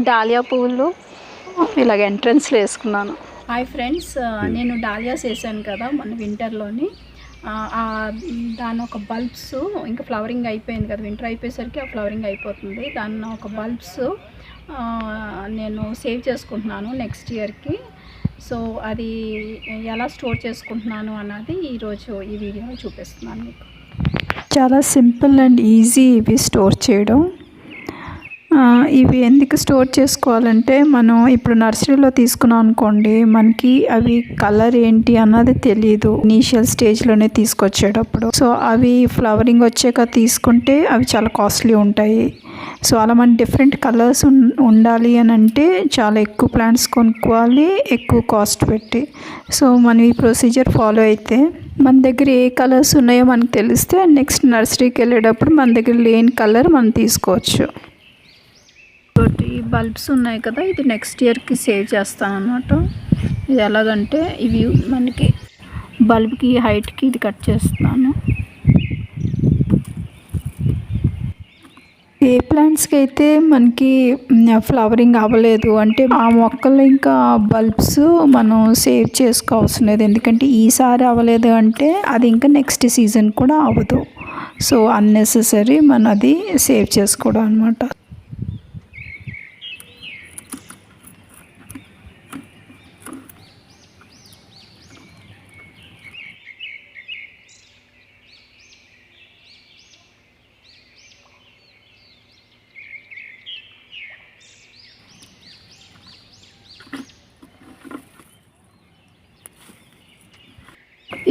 Dahlia పువ్వులు ఇలాగ ఎంట్రన్స్లో వేసుకున్నాను. హాయ్ ఫ్రెండ్స్, నేను డాలియాస్ వేసాను కదా మన వింటర్లోని. దాని ఒక బల్బ్స్ ఇంకా ఫ్లవరింగ్ అయిపోయింది కదా, వింటర్ అయిపోయేసరికి ఆ ఫ్లవరింగ్ అయిపోతుంది. దాన్ని ఒక బల్బ్స్ నేను సేవ్ చేసుకుంటున్నాను నెక్స్ట్ ఇయర్కి. సో అది ఎలా స్టోర్ చేసుకుంటున్నాను అన్నది ఈరోజు ఈ వీడియోలో చూపిస్తున్నాను మీకు. చాలా సింపుల్ అండ్ ఈజీ ఇవి స్టోర్ చేయడం. ఇవి ఎందుకు స్టోర్ చేసుకోవాలంటే, మనం ఇప్పుడు నర్సరీలో తీసుకున్నాం అనుకోండి, మనకి అవి కలర్ ఏంటి అన్నది తెలియదు ఇనీషియల్ స్టేజ్లోనే తీసుకొచ్చేటప్పుడు. సో అవి ఫ్లవరింగ్ వచ్చాక తీసుకుంటే అవి చాలా కాస్ట్లీ ఉంటాయి. సో అలా మన డిఫరెంట్ కలర్స్ ఉండాలి అని అంటే చాలా ఎక్కువ ప్లాంట్స్ కొనుక్కోవాలి, ఎక్కువ కాస్ట్ పెట్టి. సో మనం ఈ ప్రొసీజర్ ఫాలో అయితే మన దగ్గర ఏ కలర్స్ ఉన్నాయో మనకు తెలిస్తే నెక్స్ట్ నర్సరీకి వెళ్ళేటప్పుడు మన దగ్గర లేని కలర్ మనం తీసుకోవచ్చు. ఈ బల్బ్స్ ఉన్నాయి కదా, ఇది నెక్స్ట్ ఇయర్కి సేవ్ చేస్తాను అన్నమాట. ఇది ఎలాగంటే, ఇవి మనకి బల్బ్కి హైట్కి ఇది కట్ చేస్తున్నాను. ఏ ప్లాంట్స్కి అయితే మనకి ఫ్లవరింగ్ అవ్వలేదు అంటే ఆ మొక్కలు ఇంకా బల్బ్స్ మనం సేవ్ చేసుకోవాల్సిన లేదు. ఎందుకంటే ఈసారి అవ్వలేదు అంటే అది ఇంకా నెక్స్ట్ సీజన్ కూడా అవ్వదు. సో అన్నెసెసరీ మనం అది సేవ్ చేసుకోవడం అనమాట.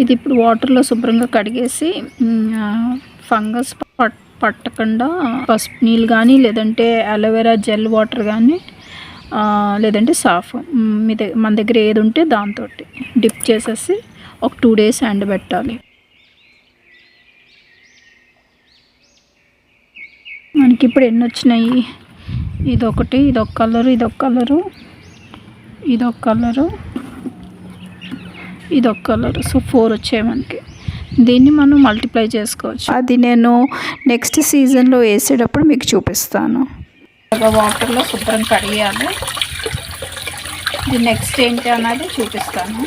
ఇది ఇప్పుడు వాటర్లో శుభ్రంగా కడిగేసి ఫంగస్ పట్టకుండా పసుపు నీళ్ళు కానీ, లేదంటే అలోవెరా జెల్ వాటర్ కానీ, లేదంటే సాఫ్ మన దగ్గర ఏది ఉంటే దాంతో డిప్ చేసేసి ఒక 2 days ఎండబెట్టాలి. మనకి ఇప్పుడు ఎన్ని వచ్చినాయి, ఇదొకటి, ఇదొక కలరు, ఇదొక కలరు, ఇదొక కలరు, ఇదొక కలర్. సో 4 వచ్చాయి మనకి. దీన్ని మనం మల్టిప్లై చేసుకోవచ్చు. అది నేను నెక్స్ట్ సీజన్లో వేసేటప్పుడు మీకు చూపిస్తాను. వాటర్లో శుభ్రం కడిగేయాలి. ఇది నెక్స్ట్ ఏంటి అన్నది చూపిస్తాను.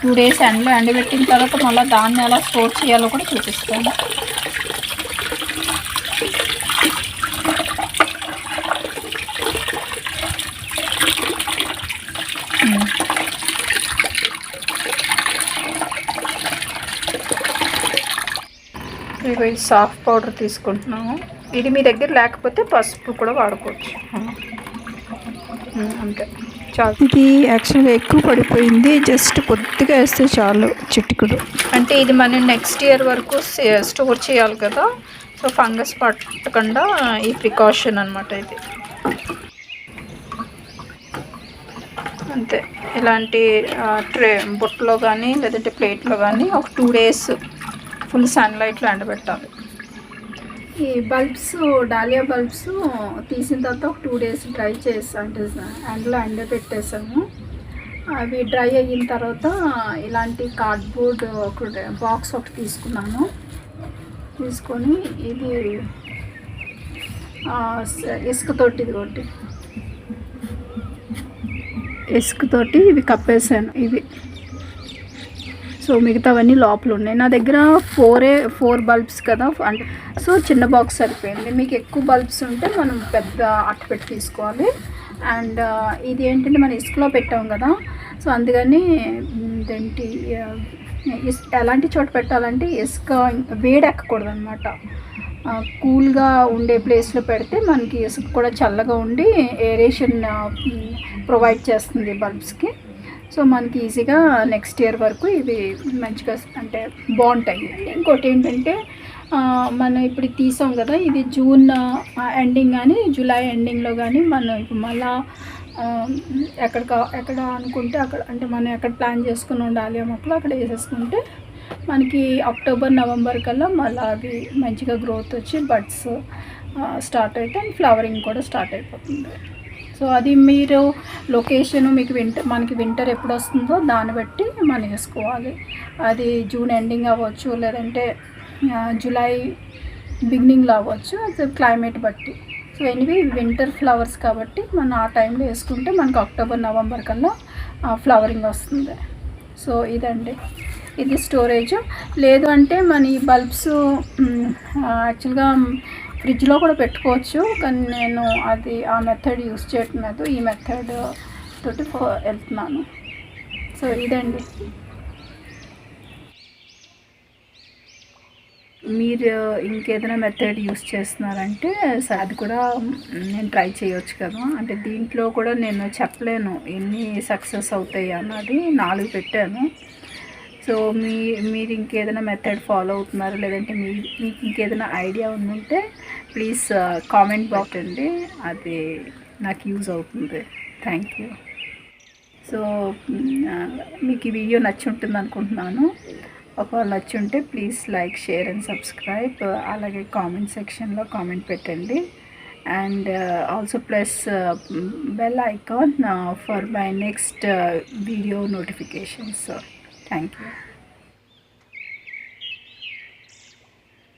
2 days ఎండలో ఎండబెట్టిన తర్వాత మళ్ళీ దాన్ని ఎలా స్టోర్ చేయాలో కూడా చూపిస్తాను. ఇది సాఫ్ట్ పౌడర్ తీసుకుంటున్నాము. ఇది మీ దగ్గర లేకపోతే పసుపు కూడా వాడుకోవచ్చు. అంతే చాలు. ఇది యాక్చువల్గా ఎక్కువ పడిపోయింది, జస్ట్ కొద్దిగా వేస్తే చాలు, చిటికుడు. అంటే ఇది మనం నెక్స్ట్ ఇయర్ వరకు స్టోర్ చేయాలి కదా. సో ఫంగస్ పట్టకుండా ఈ ప్రికాషన్ అనమాట ఇది. అంతే, ఇలాంటి ట్రే బుట్టలో కానీ లేదంటే ప్లేట్లో కానీ ఒక 2 days ఫుల్ సన్లైట్లో ఎండబెట్టాలి. ఈ బల్బ్స్, డాలియా బల్బ్స్ తీసిన తర్వాత ఒక 2 days డ్రై చేసాను, అంటే ఎండలో ఎండబెట్టేసాము. అవి డ్రై అయిన తర్వాత ఇలాంటి కార్డ్బోర్డ్ ఒక బాక్స్ ఒకటి తీసుకున్నాను. తీసుకొని ఇది ఇసుకతోటి, ఇదిగోటి ఇసుకతోటి ఇవి కప్పేసాను. ఇవి సో మిగతావన్నీ లోపల ఉన్నాయి. నా దగ్గర 4 బల్బ్స్ కదా, అంటే సో చిన్న బాక్స్ సరిపోయింది. మీకు ఎక్కువ బల్బ్స్ ఉంటే మనం పెద్ద అట్టపెట్టి తీసుకోవాలి. అండ్ ఇది ఏంటంటే మనం ఇసుకలో పెట్టాం కదా, సో అందుకని ఇదేంటి ఎలాంటి చోట పెట్టాలంటే ఇసుక వేడెక్కకూడదు అనమాట. కూల్గా ఉండే ప్లేస్లో పెడితే మనకి ఇసుక కూడా చల్లగా ఉండి ఏరేషన్ ప్రొవైడ్ చేస్తుంది బల్బ్స్కి. సో మనకి ఈజీగా నెక్స్ట్ ఇయర్ వరకు ఇవి మంచిగా అంటే బాగుంటాయి. ఇంకోటి ఏంటంటే, మనం ఇప్పుడు తీసాం కదా, ఇది జూన్ ఎండింగ్ కానీ జూలై ఎండింగ్లో కానీ మనం ఇప్పుడు మళ్ళీ ఎక్కడ అనుకుంటే అక్కడ, అంటే మనం ఎక్కడ ప్లాన్ చేసుకుని ఉండాలి ఆ మొక్కలు అక్కడ వేసేసుకుంటే మనకి అక్టోబర్ నవంబర్ కల్లా మళ్ళీ అవి మంచిగా గ్రోత్ వచ్చి బడ్స్ స్టార్ట్ అయితే ఫ్లవరింగ్ కూడా స్టార్ట్ అయిపోతుంది. సో అది మీరు లొకేషన్, మీకు మనకి వింటర్ ఎప్పుడు వస్తుందో దాన్ని బట్టి మనం వేసుకోవాలి. అది జూన్ ఎండింగ్ అవ్వచ్చు, లేదంటే జూలై బిగినింగ్లో అవ్వచ్చు, క్లైమేట్ బట్టి. సో ఎనీవే వింటర్ ఫ్లవర్స్ కాబట్టి మనం ఆ టైంలో వేసుకుంటే మనకు అక్టోబర్ నవంబర్ కల్లా ఫ్లవరింగ్ వస్తుంది. సో ఇదండి, ఇది స్టోరేజ్. లేదు అంటే మన ఈ బల్బ్స్ యాక్చువల్గా ఫ్రిడ్జ్లో కూడా పెట్టుకోవచ్చు, కానీ నేను అది ఆ మెథడ్ యూస్ చేయటం లేదు, ఈ మెథడ్ తోటి వెళ్తున్నాను. సో ఇదండి. మీరు ఇంకేదైనా మెథడ్ యూస్ చేస్తున్నారంటే అది కూడా నేను ట్రై చేయొచ్చు కదా. అంటే దీంట్లో కూడా నేను చెప్పలేను ఎన్ని సక్సెస్ అవుతాయి అన్నది, 4 పెట్టాను. సో మీరు ఇంకేదైనా మెథడ్ ఫాలో అవుతున్నారు, లేదంటే మీకు ఇంకేదైనా ఐడియా ఉందంటే ప్లీజ్ కామెంట్ పెట్టండి, అది నాకు యూజ్ అవుతుంది. Thank you. సో మీకు ఈ వీడియో నచ్చి ఉంటుంది అనుకుంటున్నాను. ఒకవేళ నచ్చి ఉంటే please like, share and subscribe. అలాగే కామెంట్ సెక్షన్లో కామెంట్ పెట్టండి. And also plus bell icon for my next video notifications. Thank you.